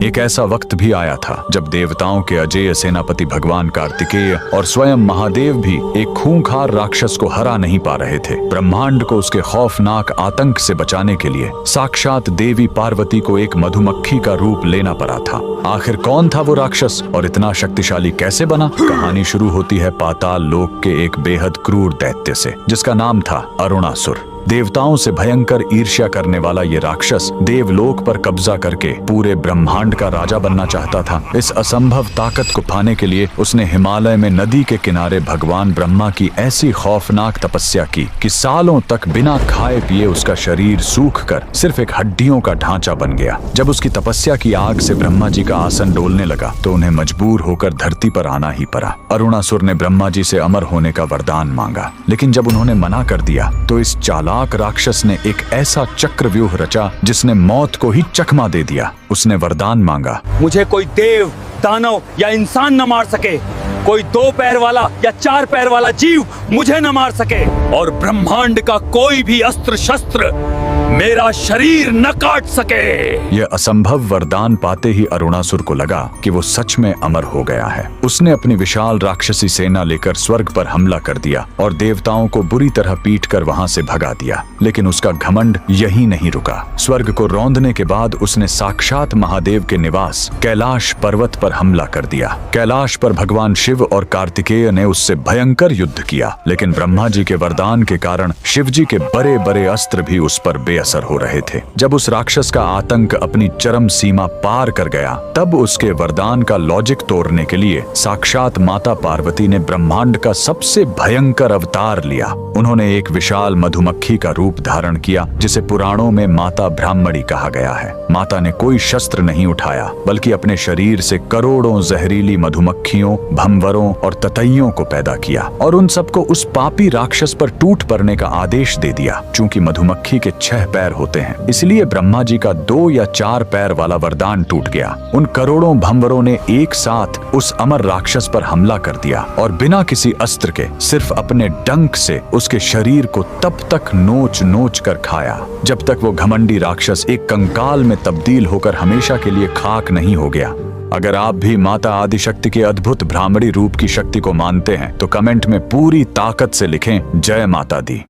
एक ऐसा वक्त भी आया था जब देवताओं के अजेय सेनापति भगवान कार्तिकेय और स्वयं महादेव भी एक खूंखार राक्षस को हरा नहीं पा रहे थे। ब्रह्मांड को उसके खौफनाक आतंक से बचाने के लिए साक्षात देवी पार्वती को एक मधुमक्खी का रूप लेना पड़ा था। आखिर कौन था वो राक्षस और इतना शक्तिशाली कैसे बना? कहानी शुरू होती है पाताल लोक के एक बेहद क्रूर दैत्य से, जिसका नाम था अरुणासुर। देवताओं से भयंकर ईर्ष्या करने वाला ये राक्षस देवलोक पर कब्जा करके पूरे ब्रह्मांड का राजा बनना चाहता था। इस असंभव ताकत को पाने के लिए उसने हिमालय में नदी के किनारे भगवान ब्रह्मा की ऐसी खौफनाक तपस्या की कि सालों तक बिना खाए पिए उसका शरीर सूख कर सिर्फ एक हड्डियों का ढांचा बन गया। जब उसकी तपस्या की आग से ब्रह्मा जी का आसन डोलने लगा तो उन्हें मजबूर होकर धरती पर आना ही पड़ा। अरुणासुर ने ब्रह्मा जी से अमर होने का वरदान मांगा, लेकिन जब उन्होंने मना कर दिया तो इस चालाक राक्षस ने एक ऐसा चक्रव्यूह रचा जिसने मौत को ही चकमा दे दिया। उसने वरदान मांगा, मुझे कोई देव, दानव या इंसान न मार सके, कोई 2 पैर वाला या 4 पैर वाला जीव मुझे न मार सके, और ब्रह्मांड का कोई भी अस्त्र शस्त्र मेरा शरीर न काट सके। यह असंभव वरदान पाते ही अरुणासुर को लगा कि वो सच में अमर हो गया है। उसने अपनी विशाल राक्षसी सेना लेकर स्वर्ग पर हमला कर दिया और देवताओं को बुरी तरह पीटकर वहां से भगा दिया। लेकिन उसका घमंड यही नहीं रुका। स्वर्ग को रौंदने के बाद उसने साक्षात महादेव के निवास कैलाश पर्वत पर हमला कर दिया। कैलाश पर भगवान शिव और कार्तिकेय ने उससे भयंकर युद्ध किया, लेकिन ब्रह्मा जी के वरदान के कारण शिव जी के बड़े बड़े अस्त्र भी उस पर बेअसर हो रहे थे। जब उस राक्षस का आतंक अपनी चरम सीमा पार कर गया, तब उसके वरदान का लॉजिक तोड़ने के लिए साक्षात माता पार्वती ने ब्रह्मांड का सबसे भयंकर अवतार लिया। उन्होंने एक विशाल मधुमक्खी का रूप धारण किया, जिसे पुराणों में माता ब्राह्मणी कहा गया है। माता ने कोई शस्त्र नहीं उठाया, बल्कि अपने शरीर से करोड़ों जहरीली मधुमक्खियों, भंवरों और ततैयों को पैदा किया और उन सबको उस पापी राक्षस पर टूट पड़ने का आदेश दे दिया। चूंकि मधुमक्खी के 6 पैर होते हैं, इसलिए ब्रह्मा जी का 2 या 4 पैर वाला वरदान टूट गया। उन करोड़ों भंवरों ने एक साथ उस अमर राक्षस पर हमला कर दिया और बिना किसी अस्त्र के सिर्फ अपने डंक से उसके शरीर को तब तक नोच नोच कर खाया जब तक वो घमंडी राक्षस एक कंकाल में तब्दील होकर हमेशा के लिए खाक नहीं हो गया। अगर आप भी माता आदिशक्ति के अद्भुत ब्राह्मणी रूप की शक्ति को मानते हैं तो कमेंट में पूरी ताकत से लिखें, जय माता दी।